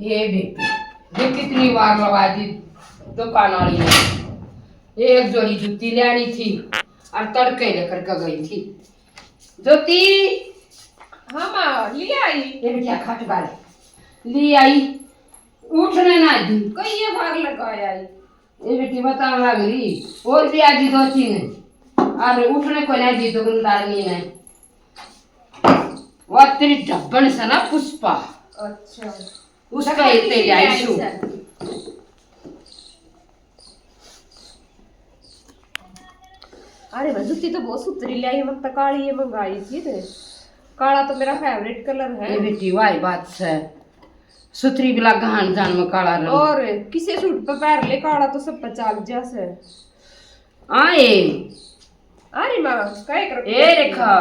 ये बेटी ये कितनी बार लगा दी दुकान वाली ने। एक जोड़ी जूती लेनी थी और तड़के लेकर के गई थी। ज्योति हाँ माँ ले आई। ये क्या खट गाले ली आई, उठने ना दी। कई ये बार लगाया आई। ये बेटी बता लग रही और भी आजी दो तीन और उठने को नहीं दी दुकानदारनी ने। वो तेरी ढब्बन से ना पुष्पा। अच्छा उसका इतने जाइशु। अरे मैं जूती तो बहुत सुथरी ले आई, मतलब काली ये मंगाई थी थे। काला तो मेरा फेवरेट कलर है। ये बेटी वाई बात से सुथरी बिला गहन जान में काला रंग और किसी सूट पे पैर ले काला तो सब पचाल जैसे आए। अरे माँ काय कर ए रेखा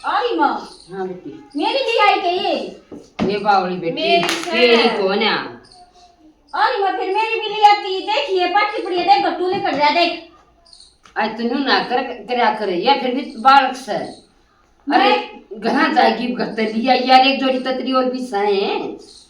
आई माँ। हाँ बेटी मेरी भी आई के ये बावली बेटी मेरी तेरी कौन है? आई माँ फिर मेरी भी ले आती। देखिए पट्टी पड़ी है, देख गट्टू लेकर जा देख। आज तू ना कर करया करे या फिर भी बालक से। अरे घना जाएगी घर लिया यार एक जोड़ी ततरी और भी सहे।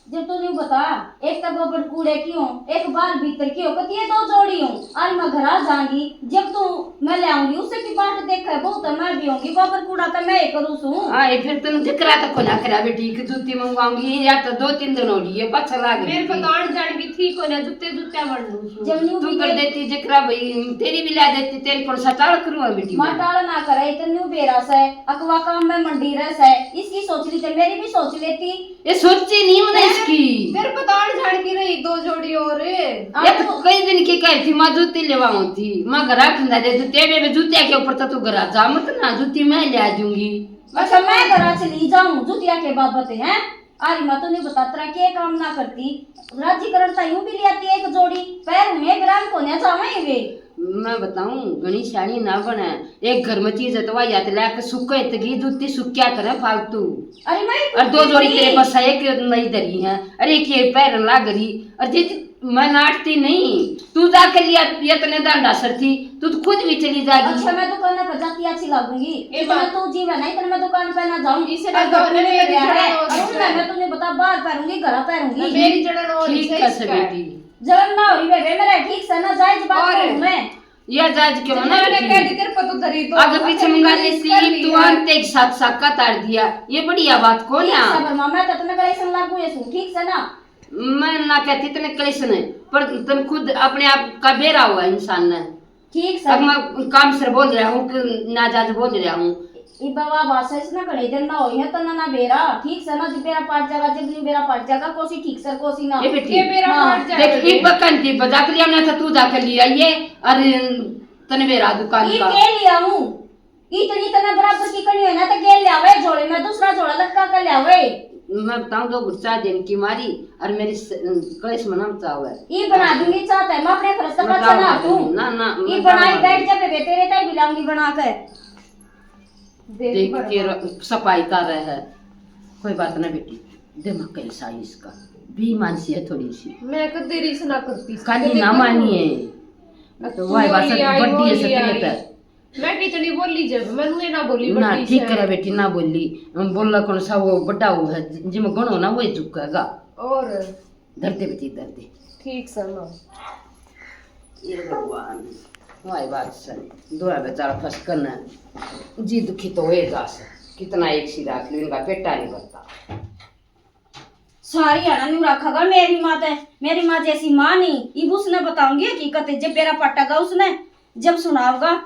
जब तू नहीं बता एक तो गोबर कूड़े की हूँ, एक बाल भीतर की हो, कती ये दो जोड़ी हूँ। आज मैं घर आ जाऊंगी, जब तू मैं ले आऊंगी उससे की बाट देखा है बहुत मैं भी होंगी। गोबर कूड़ा तो मैं ही करूँ सू। हाँ ये फिर तुम जिक्रा तो को ना करा बेटी की जूती मंगवाऊंगी या तो 2-3 दिन हो लिए पछा लाग मेरे को तो आन जान भी थी को ना जूते जूते मर लूं। जब न्यू तू कर देती जिक्रा भाई तेरी भी ला देती तेरी को सटाल करूँ बेटी। माटाल ना करे तो न्यू बेरस है अकवा काम में मंडी रस है। इसकी सोच ली तो मेरी भी सोच लेती। ये सोची नहीं मैंने इसकी। तेरे को तो आन जान की रही दो जोड़ी और ये तो कई दिन की कह थी मां जूती लेवाऊं थी मां घर खंदा दे जूते में जूतिया के ऊपर तो तू घर जा मत ना जूती मैं ले आ दूंगी। अच्छा मैं घर चली जाऊं जुतिया के बाबत है। अरे मैं तो नहीं बताता के काम ना करती। राज्यकरण तो यूं भी ले आती एक जोड़ी पैर में ग्राम को ने जावे वे। मैं बताऊं घनी शानी ना बने एक घर में चीज तो या तो लाके सुखे तगी जूती सुक्या करे फालतू। अरे मैं और 2 जोड़ी तेरे पास है एक नहीं धरी है। अरे एक ये पैर लाग रही और जी मैं नाटती नहीं तू जाके लिया ये तने डांडा सर थी तू तो खुद भी चली जाएगी। अच्छा मैं दुकान पे जाती अच्छी लगूंगी। इतना तू जीव है नहीं तो मैं दुकान पे ना जाऊंगी। इसे और दोनों ने मेरी जड़न और मैं तुझे बता बाहर पैरूंगी घर पैरूंगी। मेरी जड़न और ठीक है से बेटी जलन ना हो रही वे मेरा ठीक से ना जायज बात करूं मैं। या जाज के मना मैंने कह दी तेरे को तो धरी तो आगे पीछे मंगा ली सी तू अंत एक साथ साका तार दिया ये बढ़िया बात कौन है? सबर मामा तो तुम्हें कलेक्शन लागू है ठीक से ना। मैं ना कहती तने कलेक्शन है पर तुम खुद अपने आप का बेरा हुआ इंसान ने। ठीक से अब मैं काम से बोल रहा हूँ कि ना जाज बोल रहा हूँ। ई बाबा भाषा इसना कड़े दिन ना होई है तो ना बेरा ठीक से ना जी बेरा पाट जाएगा जब नहीं बेरा पाट जाएगा कोसी ठीक से कोसी ना ये बेटी ये मेरा पाट जाएगा। देख एक बकन थी बजा के लिया ना था तू जाके लिया ये अरे तने मेरा दुकान ई का के लिया हूं इतनी तना बराबर की कड़ी है ना तो के ले आवे जोड़े में दूसरा जोड़ा लटका के ले आवे। मैं बताऊं 2 गुस्सा दिन की मारी और मेरी कलेश मना चाहे ई बना दूंगी चाहता है मैं अपने फरज का चला तू ना ना ई बनाई बैठ जा पे तेरे ताई बिलाऊंगी बना के देख के सफाई कर रहे है कोई बात ना बेटी दिमाग कैसा है इसका भी मानसी है थोड़ी सी। मैं को देरी से ना करती खाली ना मानिए तो वही बात बड्डी है सतरे मैं कितनी बोली जब मैंने ना बोली ना बड़ी ठीक करे बेटी ना बोली बोलला कौन सा वो बड़ा वो है जिम गणो ना वही झुकेगा और धरते बेटी धरते ठीक से ना ये भगवान वही बात से दोया बेचारा फंस करना जी दुखी तो हुए जा से कितना एक सी राख ली इनका पेटा नहीं भरता। सारी आना नहीं रखागा मेरी माँ जैसी माँ नहीं इब उसने बताऊंगी हकीकत जब मेरा पटागा उसने जब सुनाऊंगा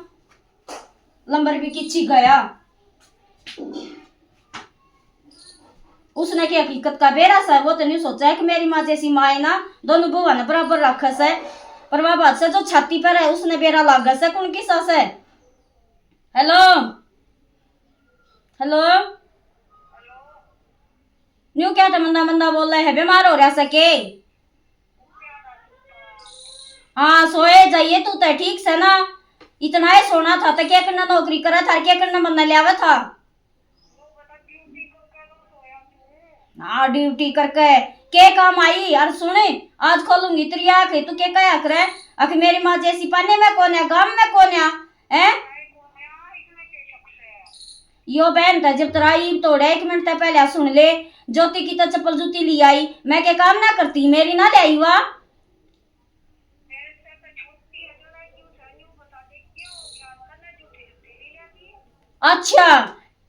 लंबर भी किची गया उसने की हकीकत का बेरा सा वो तो नहीं सोचा है कि मेरी माँ जैसी माँ है ना दोनों बुआ ने बराबर रखा है पर वह बात से जो छाती पर है उसने बेरा लागा से कौन की सास है। हेलो हेलो न्यू क्या मंदा मंदा बोल रहे है बीमार हो रहा सके। हाँ सोए जाइए तू तो ठीक से ना इतना ही सोना था तो क्या करना नौकरी करा था क्या करना बंदा ले आवा था। हाँ ड्यूटी करके के काम आई और सुने आज खोलूंगी तेरी आंख तू क्या कया करे आखिर मेरी माँ जैसी पाने में कौन है गांव में कौन है यो बहन था जब तराई तोड़ा 1 मिनट तक पहले सुन ले। ज्योति की तो चप्पल जूती ली आई, मैं क्या काम ना करती, मेरी ना ले आई हुआ। अच्छा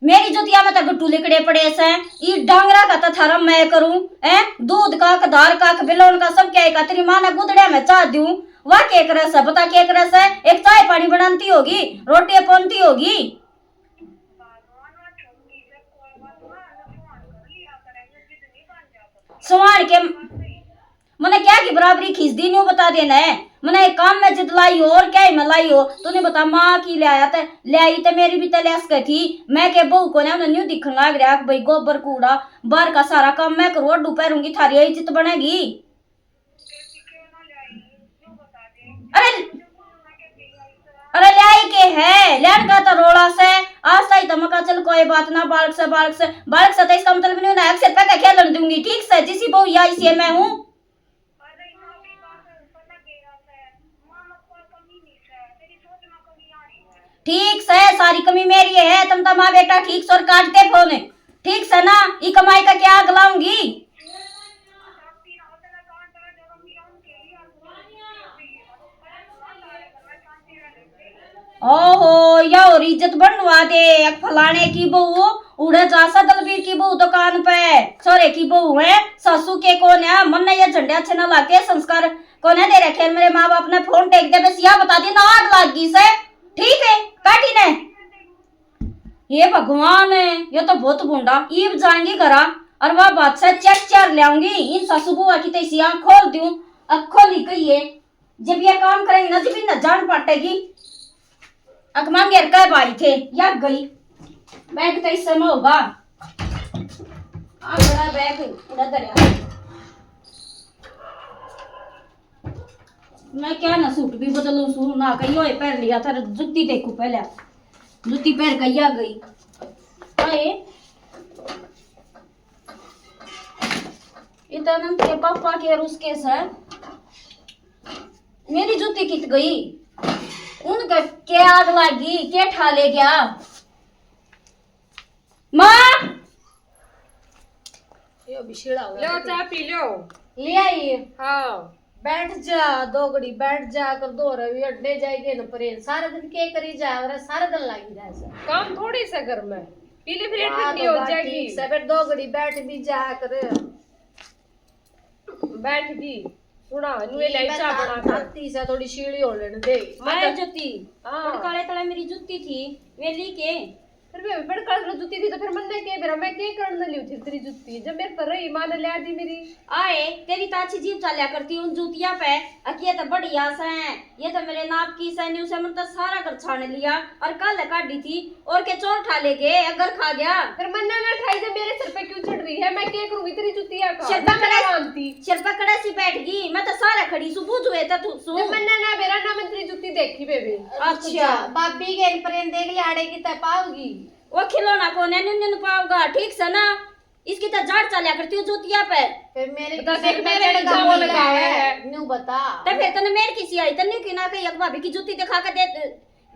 मेरी जुतिया में तो गट्टू लिकड़े पड़े से ई डांगरा का तो थारा मैं करूं है, दूध का धार का बिलोन का सब क्या तेरी मां ने गुदड़िया में चाह दूं। वह के करस है बता, के करस है? एक चाय पानी बनाती होगी, रोटी पौनती होगी। सुवान के मैंने क्या की बराबरी खींच दी न्यू बता देना है। मैंने एक काम में जिद लाई हो और क्या ही मैं लाई हो, तूने बता माँ की ले आया था, ले आई तो मेरी भी तलेस गई थी। मैं के बहू को ने न्यू दिखने लग रहा भाई गोबर कूड़ा बाहर का सारा काम मैं करूँ, दोपहरूंगी थारी इज्जत बनेगी। अरे अरे ले आई के है लैंड का तो रोड़ा से आज तक तो मका चल कोई बात ना, बालक से तो इसका मतलब नहीं ना अक्सर पे खेलन दूंगी ठीक से, जिसी बहू या इसी मैं हूँ। ठीक से सारी कमी मेरी है, तुम तो माँ बेटा ठीक से और काटते फोन ठीक से ना, ये कमाई का क्या आग लाऊंगी। ओहो या और इज्जत बनवा दे, फलाने की बहू उड़े जासा दलबीर की बहू दुकान पे छोरे की बहू है, सासू के कौन है, मन ने ये झंडे अच्छे ना लाके संस्कार कौन है दे रखे, मेरे माँ बाप ने फोन टेक दे बस या बता दी ना आग लागी से ठीक है काटी ने। ये भगवान है ये तो बहुत बूंदा ईब जाएंगी घरा और वह बात से चेक चार ले आऊंगी, इन सासू बुआ की तैसी आँख खोल दूं, अब खोली गई है जब ये काम करेंगे ना जब न जान पाटेगी। अकमान घेर का भाई थे या गई बैग तो इस समय होगा, बड़ा बैग उड़ा दरिया। मैं क्या ना सूट भी बदलू सू ना कहीं होए पहन लिया था, जुत्ती देखू पहले जुत्ती पहन कहीं आ गई। आए इतना के पापा के उसके सर मेरी जुत्ती कित गई, उनका क्या आग लगी क्या ठा ले गया। माँ यो बिछड़ा हो लो चाय पी लो, ले आई। हाँ बैठ जा दो घड़ी बैठ जा कर दो रवि अड्डे जाएंगे न परे सारा दिन के करी जा और सारा दिन लगी जाए से काम थोड़ी सा घर में पीले फिर ठंडी हो जाएगी सब दो घड़ी बैठ भी जा कर बैठ भी सुना नुए लाई चा बना करती से थोड़ी सीढ़ी हो लेने दे। मैं जुत्ती हाँ काले तले मेरी जुत्ती थी वेली के फिर मैं बड़का जुत्ती थी तो फिर मन ने के मेरा मैं के करने ली थी तेरी जुत्ती जब मेरे पर रही मां ने ले दी मेरी। आए तेरी तो अच्छी जीव चलिया करती उन जूतिया पे अकिया तो बढ़िया से ये तो मेरे नाप की सैन्यू से मन तो सारा घर छाने लिया और कल काटी थी और के चोर खा ले गए अगर खा गया फिर मन ना ठाई जब मेरे सिर पे क्यों चढ़ रही है, मैं क्या करूंगी तेरी जुतिया का सिर पे कड़े सी बैठ गई मैं तो सारा खड़ी सुबह जुए तो तू सु मन ना मेरा ना मैं तेरी जुत्ती देखी बेबी। अच्छा भाभी के प्रेम देख ले आड़ेगी तय पाओगी वो खिलौना को ने पाओगा ठीक से ना, इसकी तो जाट चलिया करती हूँ जुतिया पे फिर मेरे तो देख मेरे का वो लगा है न्यू बता तो फिर तने मेरे किसी आई तन्यू की ना कही भाभी की जुती दिखा के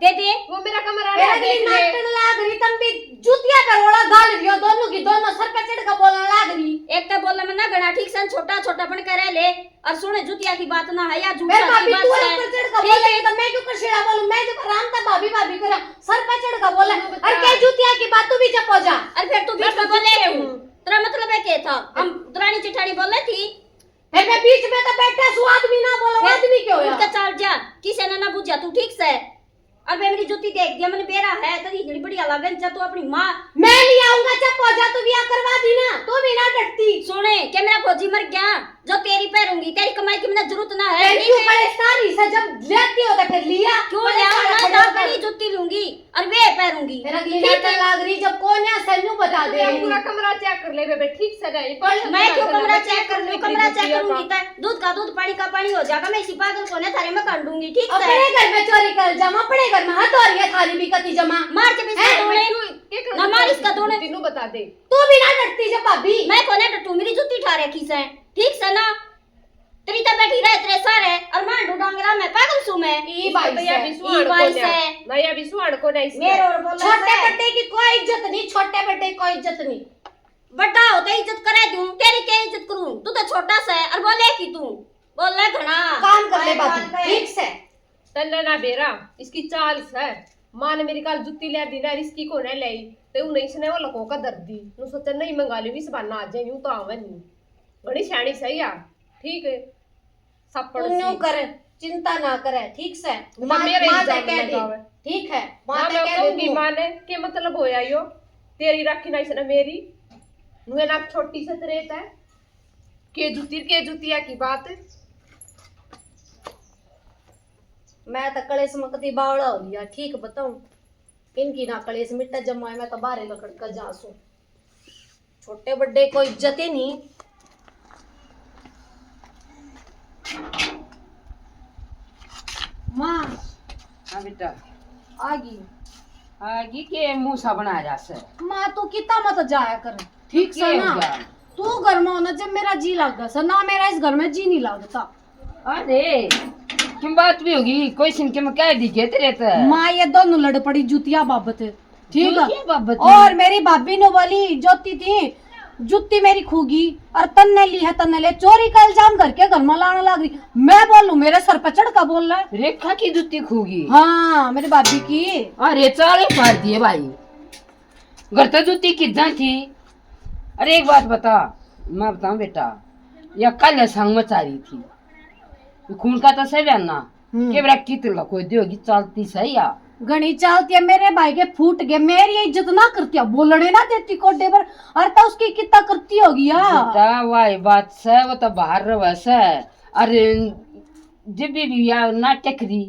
दे दे वो मेरा कमरा नाटन लाग रही तम भी जुतिया करोड़ा गाल रियो दोनों की दोनों सर पे चढ़ के बोलने लाग रही। एक तो बोलने में ना गणा ठीक सन छोटा छोटा बन के रह ले और सुने जुतिया की बात ना है या झूठा मैं की भाभी बात तू है सर पे चढ़ के बोले तो मैं क्यों कशिड़ा बोलूं, मैं जो हराम था भाभी भाभी करा सर पे चढ़ के बोले और क्या जुतिया की बात तू भी चुप हो जा। और फिर तू बीच में बोले तेरा मतलब है क्या था, हम दुरानी चिठानी बोल रही थी फिर मैं बीच में तो बैठा सु आदमी ना बोलो आदमी क्यों है उनका चाल जा किसी ने ना बुझा तू ठीक से। अब मेरी जुती देख दिया मैंने बेरा है तेरी इतनी बढ़िया लगन जा तू अपनी माँ मैं नहीं आऊंगा चुप हो जा, तू ब्याह करवा दी ना तू भी ना डरती। सुने क्या मेरा फौजी मर गया जो तेरी पैरूंगी तेरी कमाई की मुझे जरूरत ना है क्यों परेशानी से जब लेती हो तो फिर लिया क्यों ले ना अपनी जुती लूंगी और वे पैरूंगी फिर अगली नाटन लाग रही जब कौन है सन्नू बता दे पूरा कमरा चेक कर ले बेबे ठीक से नहीं मैं क्यों कमरा चेक कर लूं, कमरा चेक करूंगी तो दूध का दूध पानी का पानी हो जाएगा, मैं इसी पागल को ने थारे में काट दूंगी ठीक से। अपने घर में चोरी कर जमा अपने घर में हाथ और ये थारी भी कती जमा मार के बिस्तर दोने ना मार इसका दोने तीनों बता दे तू भी ना डरती जब भाभी मैं कोने टट्टू मेरी जुती ठा रखी से ठीक से ना तेरी तो बैठी रहे तेरे सारे और मैं ढूंढूंगा मैं पागल सू मैं ई भाई तो या से बिसुआड़ को भाई ना से। ना या बिसुआड़ को नहीं मेरे और बोला छोटे से। बड़े की कोई इज्जत नहीं, छोटे बड़े की कोई इज्जत नहीं। बड़ा होता इज्जत करे दूं, तेरी क्या इज्जत करूं? तू तो छोटा सा है और बोले कि तू बोल ले घना काम कर ले भाभी, ठीक से। तन्ने ना बेरा इसकी चाल है। मां ने मेरी काल जुत्ती ले दी ना इसकी को ने ले ते उ नहीं सने वाला को का दर्दी नु सोचे नहीं मंगा ली इस बहाना आ जाए यूं तो आवे नहीं बड़ी शानी सही आ ठीक है सब पड़ तू करे, चिंता ना करे, ठीक से। मां मेरे मां इल्जाम कह दी, लगावे ठीक है, मां मां कह मैं कहूंगी दी। मां ने के मतलब होया यो तेरी राखी नहीं सने मेरी नुए ना छोटी से तरेत है के जुतिया की बात है। मैं तो कलेस में कति बावड़ा हो लिया, ठीक बताऊं। इनकी ना कलेस मिट्टा जमाए, मैं तो बारे लकड़ का जासू। छोटे बड़े को इज्जत ही नहीं। माँ हाँ बेटा आगी के मुंह सा बना जा से माँ तू कितना मत जाया कर, ठीक से क्या ना। हो गया? तू घर में होना जब मेरा जी लग गया ना, मेरा इस घर में जी नहीं लगता। अरे क्यों बात भी होगी कोई सिन के मैं कह दी के तेरे तो माँ ये दोनों लड़ पड़ी जुतिया बाबत, ठीक है। बाबत और मेरी भाभी ने बोली जोती थी जुत्ती मेरी खूगी और तन्ने ली है, तन्ने ले चोरी का इल्जाम करके घर में लाने लग रही। मैं बोलूं मेरे सर पे चढ़ का बोल रहा है। रेखा की जूती खूगी हाँ मेरी भाभी की। अरे चाले फाड़ दिए भाई, घर तो जूती कितना थी। अरे एक बात बता, मैं बताऊं बेटा, या कल संग में चारी थी खून का तो सही है ना के बरा कितना कोई होगी चलती सही या घनी चालती है। मेरे भाई के फूट गए, मेरी इज्जत ना करती, बोलने ना देती कोडे पर। अरे तो उसकी कितना करती होगी यार। बेटा वाई बात से वो तो बाहर रहे से। अरे जब भी या नाटक री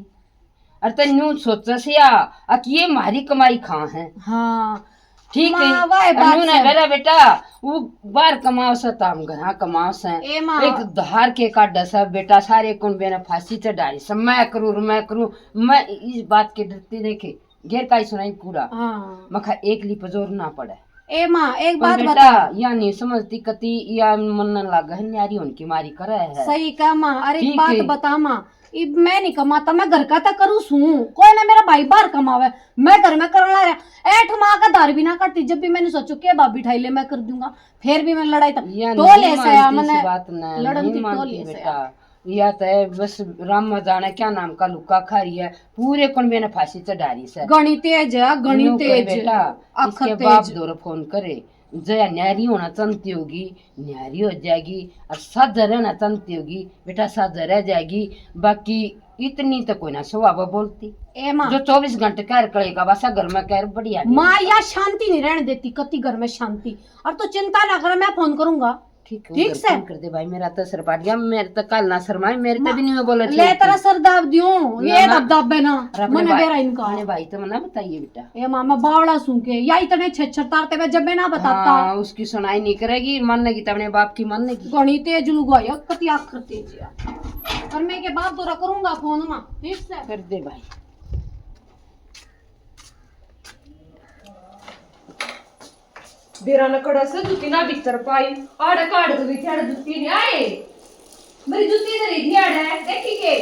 अरे तो न्यू सोचा से या कि ये मारी कमाई खा है। हाँ ठीक है माँ, वाह बात न्यू ना से। बेटा बेटा वो बाहर कमाओ से ताम घर कमाओ से ए माँ। एक धार के काटा सब बेटा सारे कौन बेना फांसी चढ़ाई सब मैं करूँ मैं इस बात के डरते देखे घेर का ही सुनाई पूरा हाँ मखा एक ली पजोर ना पड़े। ए माँ एक पर बात बेटा बता। या नहीं समझती कती या मन न लागा है न्यारी उनकी मारी करे है। सही कहा माँ। अरे एक ठीक बात है। बता माँ, इब मैं नहीं कमाता, मैं घर का तो करूँ सू। कोई ना मेरा भाई बाहर कमावे, मैं घर में करना रहा। 8 माह का दार भी ना करती। जब भी मैंने सोचो के भाभी ठाई ले मैं कर दूंगा, फिर भी मैं लड़ाई तक या टोले नहीं से मानती मैंने इस बात न लड़न नहीं थी मानती टोले से। बेटा या तो बस राम जाने क्या नाम का लुक्का खा रही है पूरे कौन बेना फांसी चढ़ा रही है। गणी तेज है, गणी यूं कर तेज बेटा अखर इसके बाप तेज। दौर फोन करे जया न्यारी होना चाहती होगी न्यारी हो जाएगी और साझा रहना चाहती होगी बेटा साझा रह जाएगी। बाकी इतनी तो कोई ना स्वभाव बोलती ए माँ जो 24 घंटे कह करेगा बस घर में कह बढ़िया नहीं। माँ या शांति नहीं रहने देती कति घर में शांति। और तो चिंता ना कर, मैं फोन करूंगा। ठीक है ठीक उधर से। फोन कर दे भाई मेरा तो सर पाट गया मेरे तो कल ना शर्माए मेरे तो भी नहीं बोला ले तेरा सर दाब दियो ये ना, दब दब ना मने बेरा इनका। अपने भाई तो मना बताइए बेटा। ए माँ मैं बावड़ा सूंके या इतने छेछर तारते मैं जब मैं ना बताता। हाँ, उसकी सुनाई नहीं करेगी मानेगी तो अपने बाप की मानेगी। गणी तेज लुगाया कति आखर तेज यार। और मैं के बाप तोरा करूंगा फोन में, ठीक से। कर दे भाई। बेरा न कड़ा से जुती ना भीतर पाई आड़े काड़ दो बिचारे जुती नहीं आए मेरी जुती इधर ही आड़े देखी के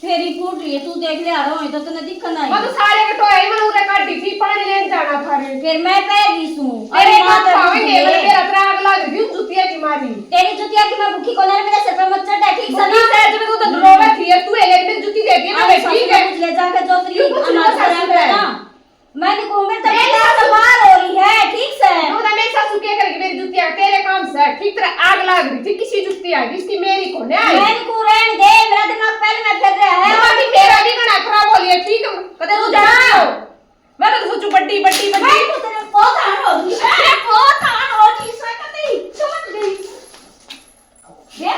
फेरी फूट रही है, तू देख ले आ रहा हूँ तो तने दिक्कत नहीं। मैं तो सारे के टोए मन उरे काटी थी पानी लेने जाना था रे फिर मैं पैर सू अरे बात पावेंगे मेरा त्राग लग रही जुतिया की मारी तेरी जुतिया की मैं भूखी कोने मेरे सर पे मत चढ़ा, ठीक से बुद्धि ना। से जब तू तो रोवे थी तू ले मेरी जुती दे दी मैं ठीक है ले जाके जोतरी क्यों कुछ हमारे नहीं सर कर पे सकते? ना। मैं नहीं कहूँ मेरे तबीयत बाहर हो रही है, ठीक से। तू तो मेरे सासू क्या करेगी मेरी जुतिया तेरे काम से ठीक तरह आग लग रही थी किसी जुती आ इसकी मेरी को नहीं आई मैं नहीं कहूँ रहने दे, मेरा दिमाग पहले में फिर रहा है। अभी मेरा भी गणा खराब हो लिया ठीक है कदे तू जा मैं तो सोचू बड्डी बड्डी मैं बड्डी तो तेरे बहुत आन हो गई है, बहुत आन हो गई इसमें कतई समझ गई। ये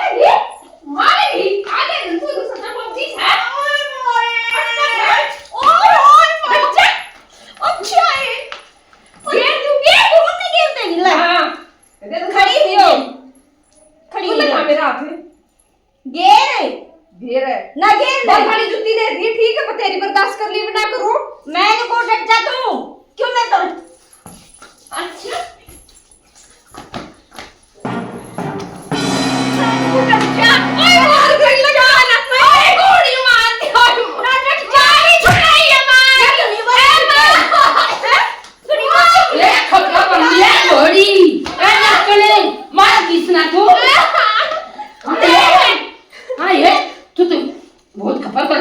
मारेगी आगे तू तो सच्चा पक्षी है ओए बच्चा अच्छा है ये तू नहीं गिरते नहीं ले। हां खड़ी हुई हो, खड़ी तू हुई लगा हो। मेरा हाथ गिर घेर है ना गिर बहुत नहीं। बड़ी जुत्ती दे दी ठीक है पर तेरी बर्दाश्त कर ली बिना करूं मैं नहीं को डट जाता हूँ, क्यों मैं तो अच्छा तू डर जा ओए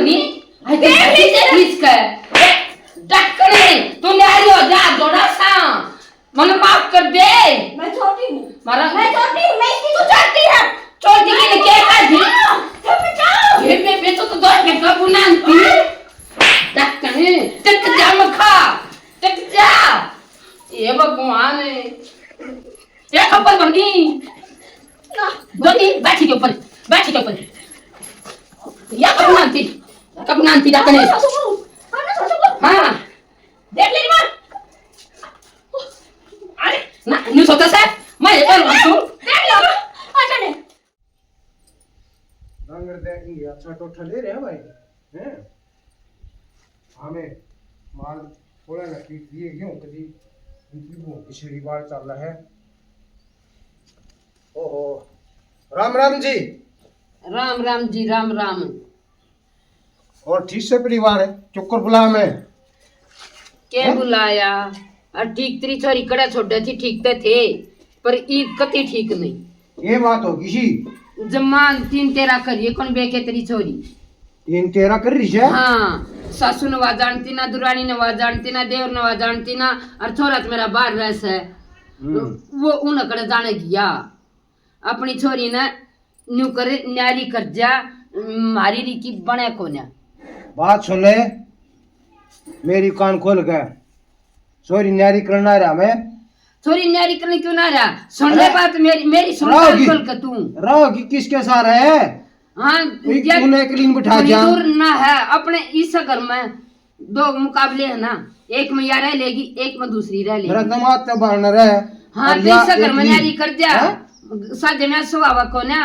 बनी खींच कर डकने तू न्यारी हो जा जोड़ा सा मन माफ कर दे। मैं छोटी हूँ, मारा मैं छोटी हूँ, मैं इसकी तू छोटी है। छोटी की ने क्या कर दी ये में तो दो के कब नांती डकने टक जा मखा टक जा ये भगवान ये खबर बनी बनी बैठी के ऊपर या कब नांती डकने हाँ देख ले मां अरे ना न्यू सोता से मैं ये कर तू देख लो अच्छा ने रंग देखेंगे अच्छा तो ठले रहे भाई हैं हमें माल थोड़ा ना पीट दिए क्यों कभी इनकी वो पिछली बार चल रहा है। ओहो राम राम जी। राम राम जी राम राम। और ठीक से परिवार है चुक्कर बुला मैं के बुलाया और ठीक तेरी छोरी कड़ा छोड़ थी ठीक तो थे पर ईद कति ठीक नहीं ये बात होगी जी जमान 3-13 करिए कौन बेके तेरी छोरी 3-13 कर रही है। हाँ सासू नवा जानती ना दुरानी नवा जानती ना देवर नवा जानती ना और छोरा तो मेरा बाहर रहस है वो उन कड़े जाने गया अपनी छोरी ने न्यू करे न्यारी कर जा मारी री की बने को ना बात सुन ले मेरी कान खोल के सॉरी न्यारी करना रहा मैं छोरी न्यारी करने क्यों ना रहा सुन ले बात मेरी सुन रहोगी। खोल के तू रहोगी किसके साथ है हाँ तूने एक लीन बिठा थोड़ी दिया दूर ना है अपने इस घर में 2 मुकाबले है ना एक में यार रह लेगी एक में दूसरी रह मेरा लेगी दमाद तो बाहर है हाँ और तो या इस घर एक में लीन। न्यारी कर दिया हाँ? साजे में सुहावा को ना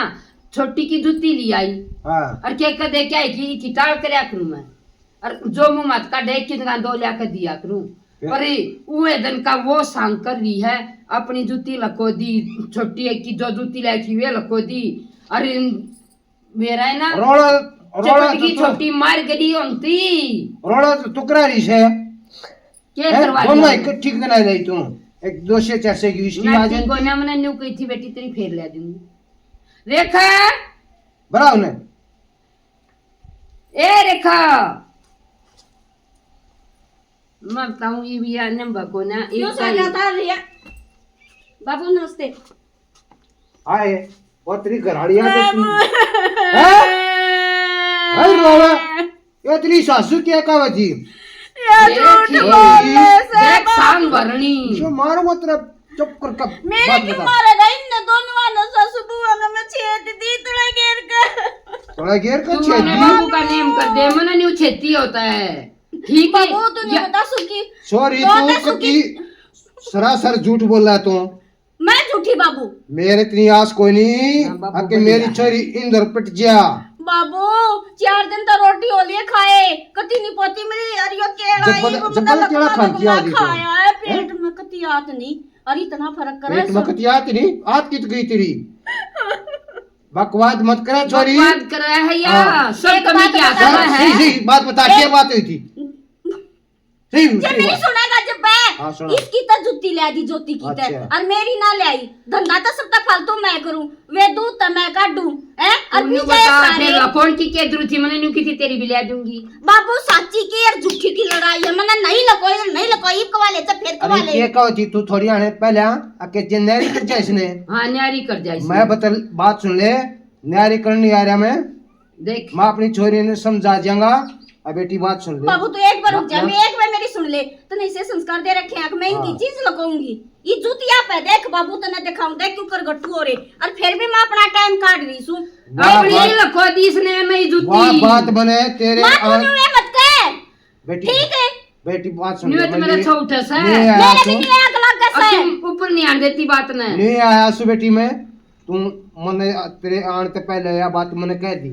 छोटी की जूती ली आई हाँ और क्या कर दे क्या की किताड़ करया करूं मैं और जो मुंह मत का डेक की 2 ला कर दिया करूं पर उहे दिन का वो सांग कर रही है अपनी जूती लको दी छोटी की जो जूती लाखी वे लको दी अरे मेरा है ना रोड़ा रोड़ा चपट की छोटी मार गई होती रोड़ा तो टुकड़ा रही है के करवा दोनों एक ठीक बना रही तू एक 2 से 4 से की विस्की आ नाटी को जाती ना मैंने न्यू कही थी बेटी तेरी फेर ले दूंगी रेखा बराबर ने ए रेखा मैं बताऊं ये भी आने को ना क्यों एक सर जाता रिया बाबू नमस्ते आए और तेरी घराड़ी आ तू हैं भाई रोवा ये तेरी सासू क्या कहा थी देख सांग भरनी जो मारो मत रे चुप कर कब मेरे बात क्यों बता मारेगा इन दोनों वालों सासू बुआ ने मैं छेद दी थोड़ा घेर कर थोड़ा घेर कर तू मैंने बाबू का नेम कर दे मना न्यू छेती होता है ठीक है बाबू तूने बता सुकी सॉरी तो तू मैं कति सरासर झूठ बोल रहा है तू मैं झूठी बाबू मेरे इतनी आस कोई नहीं हाँ, बाबू आके बढ़िया मेरी छोरी इंदर पिट जा बाबू 4 दिन तो रोटी होलिए खाए कति नहीं पोती मेरी अरियो केड़ा जब केड़ा खाती आदि तो खाया है पेट में कति आत नहीं अरे इतना फर्क करा पेट में कति आती नहीं आत कित गई तेरी बकवाद मत करे छोरी बात कर रहा है या हाँ। सब कमी क्या कर रहा है सही बात बता क्या बात हुई थी सही जब सही मेरी बात। सुनेगा जब हाँ, मैं सुना। इसकी तो जुत्ती ले दी ज्योति की अच्छा। और मेरी ना ले आई धंधा तो सब तक फालतू मैं करूं वे दूध तो मैं काटूं हैं और तूने पीछे बता सारे फिर कौन की क्या जरूरत थी मैंने न्यू की थी तेरी भी ले दूंगी बाबू साची की और झूठी की लड़ाई है मैंने नहीं लकोई कवाले तो फिर अरे कवाले क्या कहो थी तू थोड़ी आने पहले आके जिन्नेरी कर जाए इसने हाँ न्यारी कर जाए मैं बता बात सुन ले न्यारी करने आ रहा मैं देख मैं अपनी छोरी ने समझा जाऊंगा अब बेटी बात सुन ले बाबू तू एक बार रुक जा मैं एक बार मेरी सुन ले तूने इसे संस्कार दे रखे हैं कि मैं इनकी हाँ। चीज लगाऊंगी ये जूतिया पे देख बाबू तने दिखाऊं देख क्यों कर गट्टू हो रे और फिर भी मैं अपना टाइम काट रही हूं अपनी लखो दी इसने नहीं वाह जूती बात बने तेरे मां तूने ये मत कह बेटी ठीक है बेटी बात सुन न्यू ले तो मेरा छोटा सा नहीं है आया मेरे भी तू नहीं आग लग अब गया तुम ऊपर नहीं आने देती बात ने नहीं आया सु बेटी में तू मने तेरे आने से पहले यह बात मैंने कह दी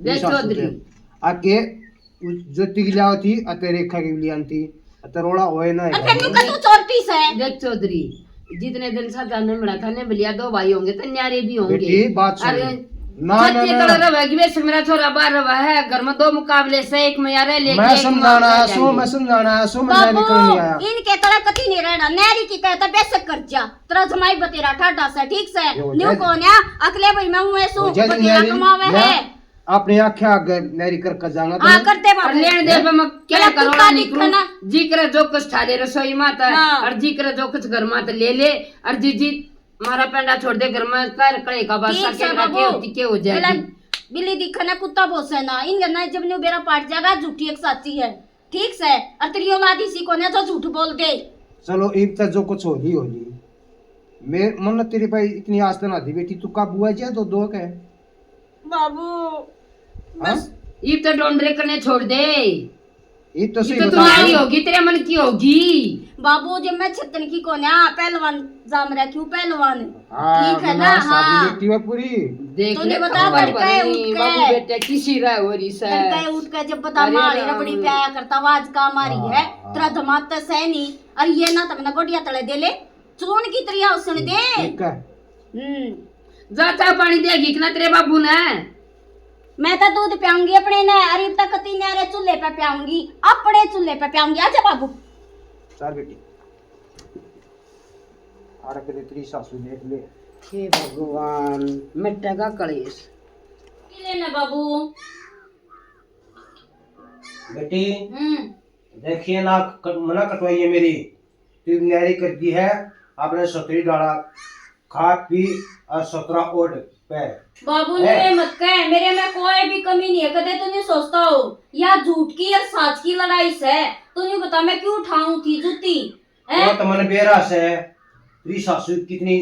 देख चौधरी आके ज्योति की लाओ थी अते रेखा की लियान थी अतरोड़ा होए ना और फिर तू चोरती से देख चौधरी जितने दिन साथ जाने मिला था ने बलिया 2 भाई होंगे तो न्यारे भी होंगे बेटी बात सुन अरे ना ना सच्ची ना तरह रवेगी वैसे मेरा छोरा बाहर रवा है घर में 2 मुकाबले से एक में यार लेके मैं एक में समझाना आ है सो मैं जाएंगे। समझाना है सो मैं बाबू नहीं करने आया इनके तरह कति नहीं रहना नैरी की कहता बेशक कर जा तेरा जमाई बतेरा ठाडा से ठीक से ये हो न्यू जाए। कौन है अगले भाई मैं हूं ऐसो हो जाए बतेरा न्यारी, कमावे या? है अपने आख्या आगे मेरी कर कर जाना हाँ करते और बाबू लेन दे पे मैं क्या पहले करो कुत्ता निकलूं दिखना। जी करे जो कुछ थाले रसोई माता हाँ। और जी करे जो कुछ घर माता ले ले और जी मारा पेंडा छोड़ दे घर में कर कड़े का बस ठीक के है रखे बाबू। होती के हो पहले जाएगी बिल्ली दिखना कुत्ता बोस है ना इन करना जब न्यू बेरा पाट जाएगा झूठी एक साची है ठीक से और तेरी औलाद इसी को ना जो झूठ बोल दे। चलो एक तक जो कुछ होली मेरे मन तेरे भाई इतनी आस्था ना थी बेटी तू का बुआ जाए तो दो के बाबू हाँ? ये तो डोंडरे करने छोड़ दे ये तो सही ये तो बता तुम्हारी होगी तेरे मन की होगी बाबू जब मैं छतन की को ना पहलवान जाम रखी हूँ पहलवान हाँ, ठीक है ना मना शादी हाँ बेटी है पूरी देख तूने ले बता खबर कर के बनी, उठ के। बाबू बेटे किसी रहा हो रही से तड़के उठ के जब बता अरे मारी राम। रबड़ी प्याया करता आवाज का मारी है हाँ। तेरा दिमाग तो सही नहीं और ये ना तमने गोटिया तले दे ले चून की तरिया सुन दे ठीक है जा चाय पानी देगी कि ना तेरे बाबू ने मैं तो दूध पियाऊंगी अपने ने अरे तक तीन यारे चूल्हे पे पियाऊंगी अपने चूल्हे पे पियाऊंगी आजा बाबू चार बेटी आड़ा के तेरी सासू देख ले हे भगवान मिटेगा कलेश लेना बाबू बेटी देखिए ना मना कटवाइए मेरी तू न्यारी करती है आपने 17 डाला खा पी और 17 ओढ़ पैर बाबू ने मत कह मेरे में कोई भी कमी नहीं है कदे तू नहीं सोचता हो या झूठ की और सच की लड़ाई से तू नहीं बता मैं क्यों उठाऊं थी जूती वो तो मन बेरास है तेरी सासू कितनी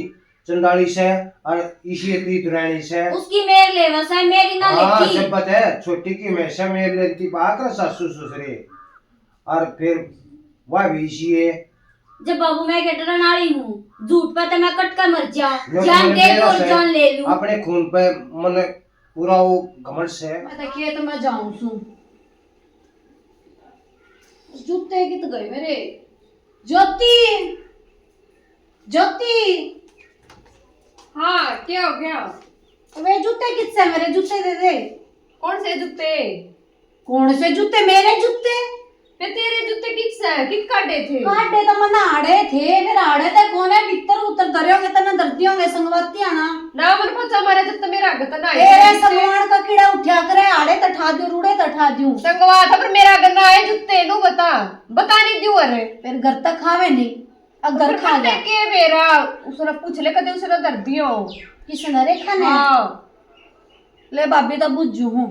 चंडाली से और इसी इतनी दुरानी से उसकी मेर ले बस है मेरी ना हाँ लेती सब पता है छोटी की हमेशा मेरे लेती बात है सासू ससुरे और फिर वह भी इसी है जब बाबू मैं के डरनाली हूँ झूठ पे तो मैं कट कर मर जाऊं जो जान मन दे दूं बेरास और है, जान ले लूं अपने खून पे मन पूरा वो घमंड से मैं तो खेत में जाऊं सू जूते कित गए मेरे ज्योति ज्योति हाँ क्या हो गया? वे जूते किससे मेरे जूते दे दे कौन से जूते? कौन से जूते मेरे जूते पे तेरे जूते किससे कित काटे थे? काटे तो मन आड़े थे फिर आड़े थे कौन है भीतर उतर धरे होंगे तना धरती होंगे संगवाती आना ना मन पचा मारे जब तो मेरा गत ना तेरे संगवान का कीड़ा उठा करे आड़े तठा दूं रूड़े तठा दूं संगवा था पर मेरा गन्ना है जूते नु बता नहीं दियो अरे फिर घर तक खावे नहीं अब घर खा जा के मेरा उसने पूछ ले कदे उसने धर दियो किसने रे खाने हाँ ले भाभी तो बुझू हूँ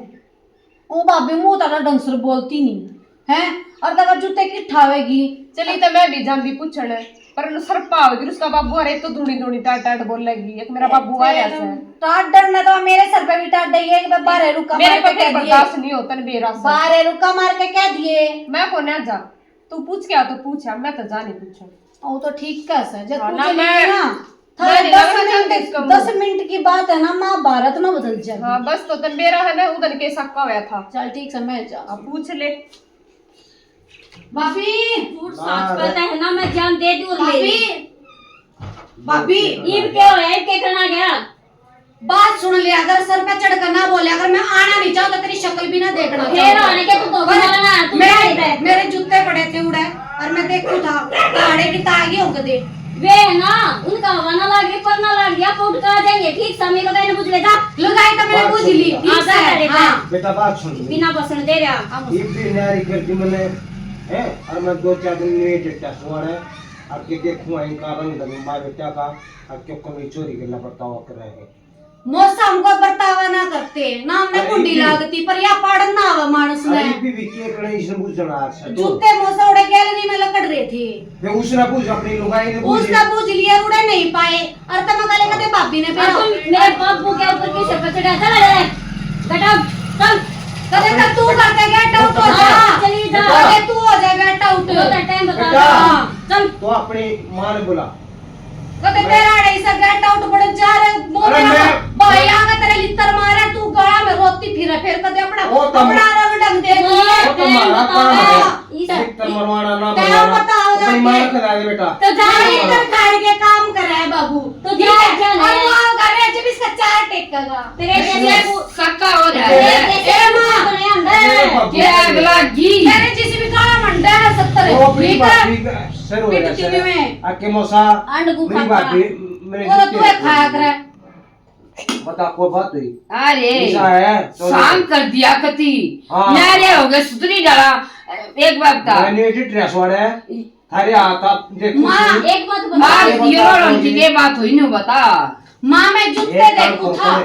ओ भाभी मुंह तारा ढंग से बोलती नहीं है और तब जूते की ठावेगी चली तो मैं भी जाऊंगी पूछण पर नु सरपा होगी उसका बाबू अरे तो धूनी धूनी टाट टाट बोल लगी एक मेरा बाबू आ रहा है टाट डरना तो मेरे सर पे भी टाट दई है कि बारे रुका मेरे मार के पे कह दिए बर्दाश्त नहीं होता न बेरा से बारे रुका मार के कह दिए मैं को ना जा तू पूछ क्या तो पूछा मैं तो जा नहीं पूछा ओ तो ठीक है सर जब हाँ, तू ना चली मैं- गई ना मैं नहीं लगा जानती इसका मुंह। 10 मिनट की बात है ना महाभारत में बदल जाए हाँ बस तो तन बेरा है ना उधर के सक्का होया था चल ठीक है मैं जा अब पूछ ले भाभी झूठ सच पता है ना मैं जान दे दूं और ले भाभी लूं। भाभी ये क्या हो है क्या करना गया बात सुन लिया अगर सर पे चढ़ कर ना बोले अगर मैं आना नहीं चाहूँ तो तेरी शक्ल भी ना देखना फिर आने के तू तो बोलना तू मेरे जूते पड़े थे उड़े और मैं देखू था पहाड़े की तागी हो गए वे ना उनका हवाना लग गया पर ना लग गया फूट कर जाएंगे ठीक समय को कहने बुझ लेता लगाई तो मैंने बुझ ली ठीक आजा है बेटा। हाँ बेटा बात सुन ले बिना बसन दे रहा ये भी न्यारी करती मैंने है और मैं 2-4 दिन में टेटा सुवाना है अब के खुआई का रंग दम मां बेटा का अब क्यों कमी चोरी करना पड़ता हुआ कर रहे हैं मौसा हमको बर्तावा ना करते ना हमने अरे कुंडी ये- लागती पर या पाड़न ना आवा मानस ने अरे भी के कणे इसने बुझ जाना अच्छा तो जूते मौसा उड़े गैलरी में लकड़ रहे थे वे उसने बुझ अपनी लुगाई ने बुझ उसका बुझ लिया उड़े नहीं पाए और तब गले कदे भाभी ने अब तुम पहना मेरे बाबू के ऊपर की शपथ चढ़ा चला रे बेटा चल कदे तक तू करके गेट आउट हो जा हाँ, चली जा। कदे तू हो जा गेट आउट तो टाइम बता बेटा। हाँ, चल तो अपनी मां ने बोला कदे तेरा अड़े से गेट आउट बड़े जा रे अरे मैं- भाई आगे तेरे लित्तर मारे तू गला में रोती फिर कदे अपना वो तो- अपना रंग ढंग दे दिए वो तो मारा काम है इस- सिक्कर मरवाना ना तेरा मरवाना बताओ अपनी जाके। मां ने खिला दे बेटा तो जा जाने कर खाड़ के काम कर रहा है बाबू तो ठीक जा है? जा और ले। वो करे जब इसका चार टेकेगा तेरे जैसे सक्का हो रहा तेरे है जैसे मां बने अंदर क्या अगला घी तेरे जिस भी काला मंडा है 70 वो अपनी ठीक भाभी है का सर हो पिट गया टीवी में। सर आके मौसा अंड गु मेरी खाता भाभी मेरे वो तो जूते तू खाया करे बता कोई बात हुई अरे ऐसा है तो शाम कर दिया कति हाँ। नारे हो गए सुतरी डाला एक बार बता मैंने ड्रेस वाले थारे आता देखो माँ एक बात मार बता दियो उनकी के बात हुई नहीं बता माँ मैं जूते एक काम देखू करो, था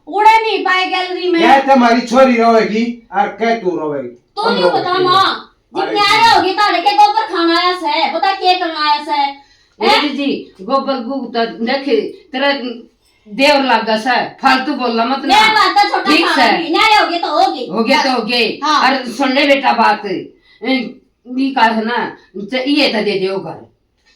उड़े नहीं पाए गैलरी में क्या तुम्हारी छोरी रहेगी और क्या तू रहेगी तो नहीं बता माँ जितने आए होगी तारे के गोबर खाना आया से बता के करना आया से ए जी गोबर गु तो देख तेरा देवर लागा से फालतू बोलना मत ना मैं बात तो छोटा ठीक खाना है। भी नहीं होगी तो होगी हो गया तो हो गए हाँ। और सुन ले बेटा बात नी का है ना ये था दे दियो घर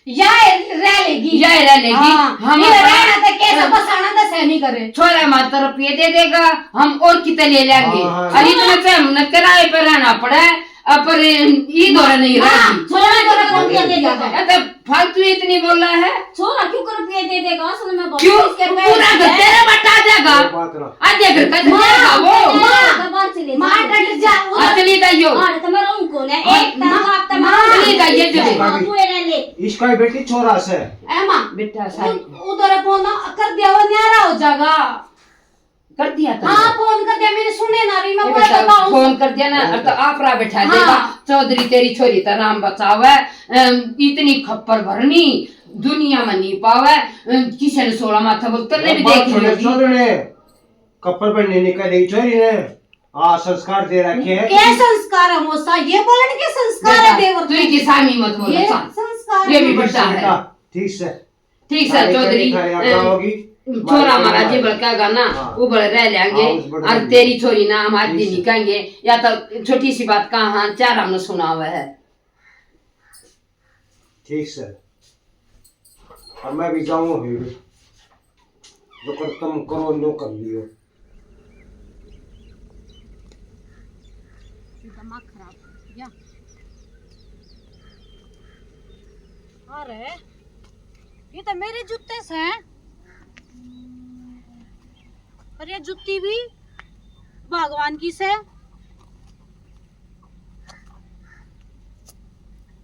या रह लेगी ये रह लेगी हम ये रहना तो कैसा बसाना तो सह नहीं करे छोरा हमारी तरफ ये दे देगा हम और कितने ले लेंगे हाँ, हाँ। और इतना से हमने किराए पे रहना पड़ा है अब पर ये दौरा नहीं रहा छोरा को रुपया दे देगा तो फालतू इतनी बोल रहा है छोरा क्यों को रुपया दे देगा असल में क्यों पूरा घर तेरे बटा देगा कोई बात ना आज घर का देगा वो मां डट जा असली दैयो और तुम्हारा उनको ने एक तक असली दैयो जो तू ये ले इसका ही बेटी छोरा से ए मां बेटा सारी उधर फोन कर दिया वो न्यारा हो जाएगा कर दिया था हाँ फोन कर दिया मैंने सुने ना भी मैं ये बोल बेटा बताऊं फोन कर दिया ना और तो आप रहा बैठा देगा चौधरी तेरी छोरी का नाम बचावे इतनी खप्पर भरनी दुनिया में नहीं पावे किसी ने 16 माथा बोल करने भी देख ली छोरे ने कपड़ पर नहीं निकली छोरी ने आ संस्कार दे रखे हैं क्या संस्कार है मोसा ये बोलने के संस्कार है देवर तू की सामी मत बोल ये संस्कार ये भी बड़ा है ठीक से ठीक है चौधरी होगी छोरा हमारा जी बड़का ना वो बड़े रह लेंगे हाँ, उस बड़े और रहेंगे। तेरी छोरी ना हमारे दिन निकालेंगे या तो छोटी सी बात कहाँ चार हमने सुना हुआ है ठीक से और मैं भी जाऊंगा भी जो कर तुम करो नो कर लियो दिमाग खराब हो गया अरे ये तो मेरे जूते से हैं और ये जूती भी भगवान की से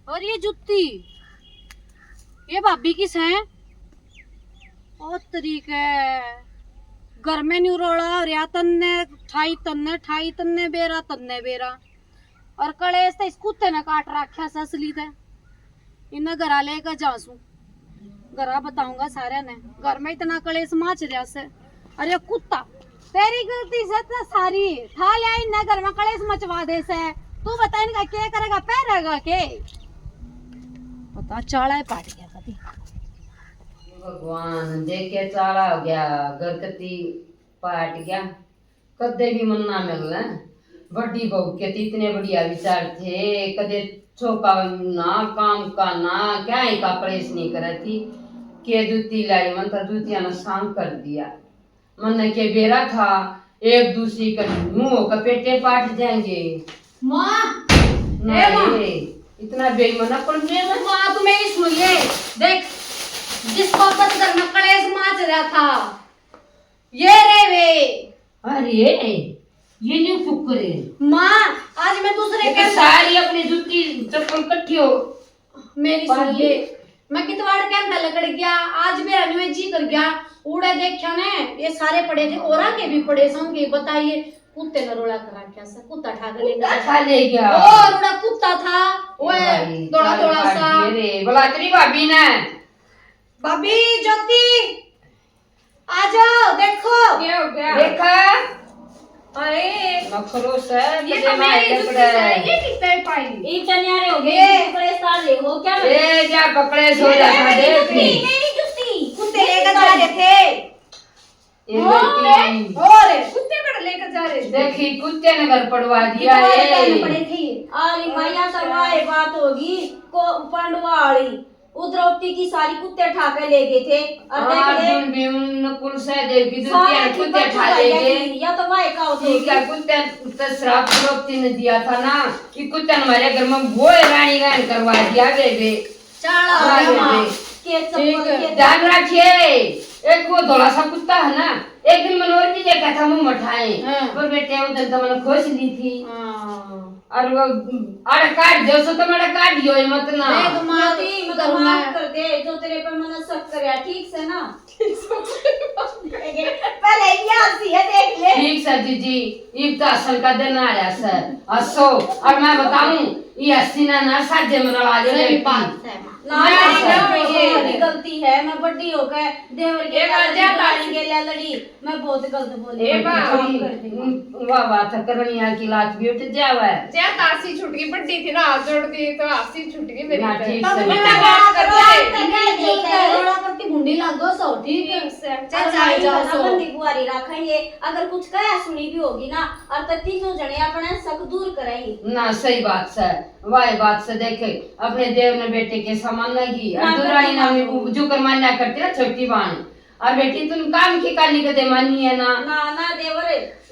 और ये जूती ये भाभी की से हैं और तरीके घर में नहीं रोड़ा और या तन्ने ठाई तन्ने बेरा और कड़े से इस कुत्ते ने काट रखा से असली थे इन्हें घरा लेकर जासू घरा बताऊंगा सारे ने घर में इतना कलेश माच रहा से अरे कुत्ता तेरी गलती से तो सारी ठा लिया इन्हें घर में कलेश मचवा दे से तू बता इनका क्या करेगा पैरेगा के पता चाड़ा पाट गया कभी भगवान देख के चाला हो गया गरकती पाट गया कदे भी मन ना मिलना बड़ी बहू के तो इतने बढ़िया विचार थे कदे छोका ना काम का ना क्या ही का प्रेस नहीं करे थी के जूती लाई मन तो जूतिया ने शाम कर दिया मन के बेरा था एक दूसरी का मुंह का पेटे पाट जाएंगे माँ नहीं इतना बेईमाना पर मैं माँ तुम्हें ही सुनिए देख जिस पापा घर में कलेश माच रहा था ये रे वे अरे ये नहीं फुकरे माँ आज मैं दूसरे लेकिन सारी अपनी जूती चप्पल इकट्ठी हो मेरी सुनिए मैं कितवाड़ के अंदर लकड़ गया आज मेरा न्यू जी कर गया उड़े देखा ने ये सारे पड़े थे और के भी पड़े संगे बताइए कुत्ते ने रोला करा क्या सा कुत्ता ठा के लेकर अच्छा ले गया और उड़ा कुत्ता था ओए थोड़ा थोड़ा सा रे बोला तेरी भाभी ने भाभी ज्योति आ जाओ देखो क्या हो गया देखा अरे मखरोस है ये मुझे मेरी मार जूती पड़ा से है ये कितने पाई एक चन्यारे हो गए कपड़े सारे हो क्या ए जा पकड़े सो जाता देख मेरी जूती कुत्ते लेकर जा रहे थे ये बेटी और कुत्ते पर लेकर जा रहे थे देखी कुत्ते ने घर पड़वा दिया कितवाड़ है पड़े थे अरे मैया सरवाए बात होगी को पंडवाड़ी उद्रौती की सारी कुत्ते ठा के ले गए थे और देख ले अर्जुन भीम कुल से देव की सारे दुतिया कुत्ते ठा ले गए या तो वाई का ठीक है कुत्ते तो श्राप द्रौपदी ने दिया था ना कि कुत्ते ने हमारे घर में वो रानी गान करवा दिया बेबे चाला हाँ, हो गया माँ। बेबे। के चप्पल के ध्यान रखिए। एक वो धोला सा कुत्ता है ना, एक दिन मनोहर जी ने कहा था मुंह मठाए, पर बेटे वो दिन तो मैंने खोज ली थी। और वो अरे काट दो सो तो मैंने काट दियो मत ना। माफ कर दे, जो तेरे पे मैंने शक करया, ठीक से ना? पहले ये हंसी है, देख ले। ठीक सर जी, इब तो असल का दिन आ रहा सर असो। और मैं बताऊं ये हस्ती ना साजे मन ला ले बात है ना ये गलती है। मैं बड़ी हो गए देवर के लिए लड़ी, मैं बहुत गलत बोली। वाह बात है, करनिया की लात भी उठ जावा है। जे तासी छूट गई, बड़ी थी ना, हाथ जोड़ दी तो आसी छूट गई मेरी। ना ठीक तब से मैं बेटा। बात कर रोड़ा करती भुंडी लागो सो, ठीक है? चाचा जाओ सो बंदी बुआरी रखेंगे, अगर कुछ कहे सुनी भी होगी ना, और तत्ती जो जने अपने शक दूर करेंगे ना। सही बात सर, वाह बात से देखे अपने देव ने बेटे के समान लगी। और दुरानी नाम जो कर मान्या करती ना छोटी बाण, और बेटी तुम काम की करनी के दे मानी है ना। ना देवर,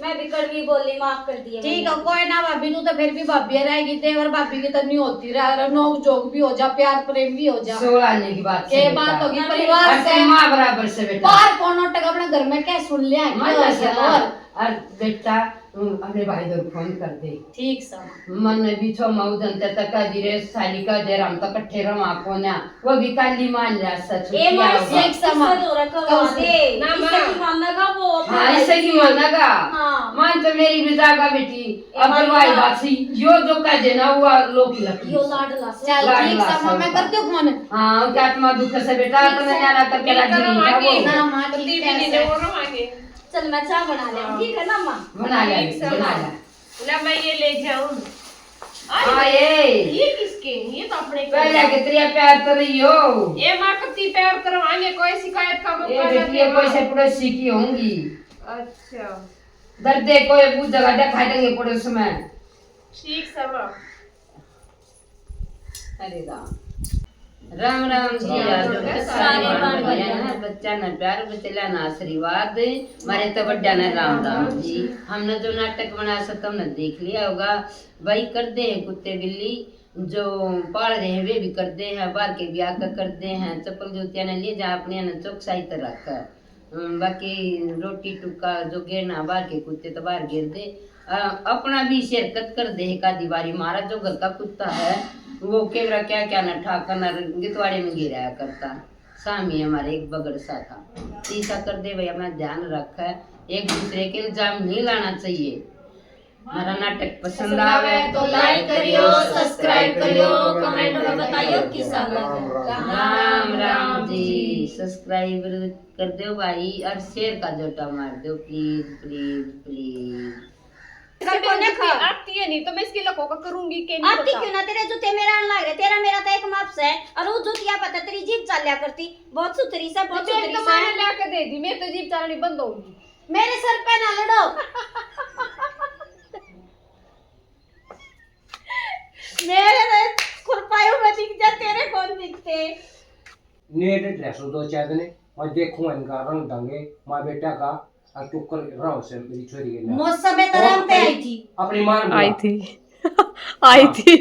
मैं भी कड़वी बोली, माफ कर दिए। ठीक है, कोई ना भाभी नु तो फिर भी भाभी रहेगी। देवर भाभी की तो नहीं होती, नोक जोक भी हो जा, प्यार प्रेम भी हो जा। सोलाने की बात के बात होगी परिवार से, माँ बराबर से बेटा। बाहर कौन टका अपने घर में क्या सुन लिया है? और बेटा अपने भाई दो फोन कर दे। ठीक सब मन में भी छो मऊदन ते तक धीरे साली का दे राम तो कट्ठे रवा कोना वो भी काली मान जा सच। ए मार एक समा तो रखवा दे ना इससे की मानेगा वो। हां ऐसे की मानेगा। हां मान तो मेरी भी जागा बेटी अब भाई बात सी जो जो कह देना वो लोग लगी यो लाडला से। चल ठीक समा मैं करती हूं फोन। हां क्या आत्मा दुख से बेटा अपना न्यारा करके राजी नहीं ना मां दी भी नहीं दे वो मांगे। चल मैं चाय बना ले, ठीक है ना मां? बना ले बना ले। ले मैं ये ले जाऊं। हां ये किसके? ये तो अपने पहले के तेरे प्यार तो रही हो। ये मां कत्ती प्यार करवाएंगे, कोई शिकायत का मौका ये ना बेटी ये कोई से पड़ोसी की होंगी। अच्छा दर्दे कोई बुझ जगह दिखा देंगे पड़ोस में। ठीक समा। अरे राम राम जी। सारे बाण बढ़िया बच्चा न प्यार बचला ना आशीर्वाद मारे तो बड्डा न राम राम जी। हमने जो नाटक बनाया सब तुमने देख लिया होगा भाई। करते हैं कुत्ते बिल्ली जो पाल रहे हैं वे भी करते हैं, बाहर के भी आकर करते हैं। चप्पल जूतियां ने लिए जा अपने न चौकसाई तरह का। बाकी रोटी टुक्का जो गिरना बाहर के कुत्ते तो बाहर गिर दे। अपना भी शिरकत कर दे का दीवारी। मारा जो घर का कुत्ता है वो केवरा क्या क्या न ठाका न गितवाड़े में गिराया करता। सामी हमारे एक बगड़ सा था। ऐसा कर दे भाई, अपना ध्यान रख, एक दूसरे के इल्जाम नहीं लाना चाहिए। हमारा नाटक पसंद आवे तो लाइक करियो, सब्सक्राइब करियो, कमेंट में बताइयो कैसा लगा। राम राम जी। सब्सक्राइब कर दो भाई और शेयर का जोटा मार दो प्लीज प्लीज प्लीज। आती है नहीं तो मैं इसकी लको का करूंगी के नहीं आती क्यों ना? तेरे जूते मेरा लग रहे, तेरा मेरा तो एक माप से है। और वो जूतियां पता तेरी जीभ चालिया करती, बहुत सुथरी सा, बहुत सुथरी सा। मैंने लाके दे दी, मेरी तो जीभ चलनी बंद होगी। मेरे सर पे ना लड़ो। मेरे खुरपायों में दिख जा, तेरे कौन दिखते? नेट ड्रेस दो चार दिन और देखूं इनका रंग ढंगे माँ बेटा का। और चुप कर रहा से मेरी छोरी के लिए मौसम में तरह पे आई थी। अपनी मां आई थी आई थी।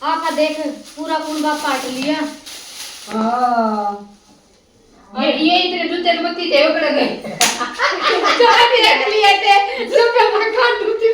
आपा देख पूरा कुंडा काट लिया। ये इतने जूते तो बत्ती थे उकड़ गए। भी रख लिए थे जो मैं काट दूंगी।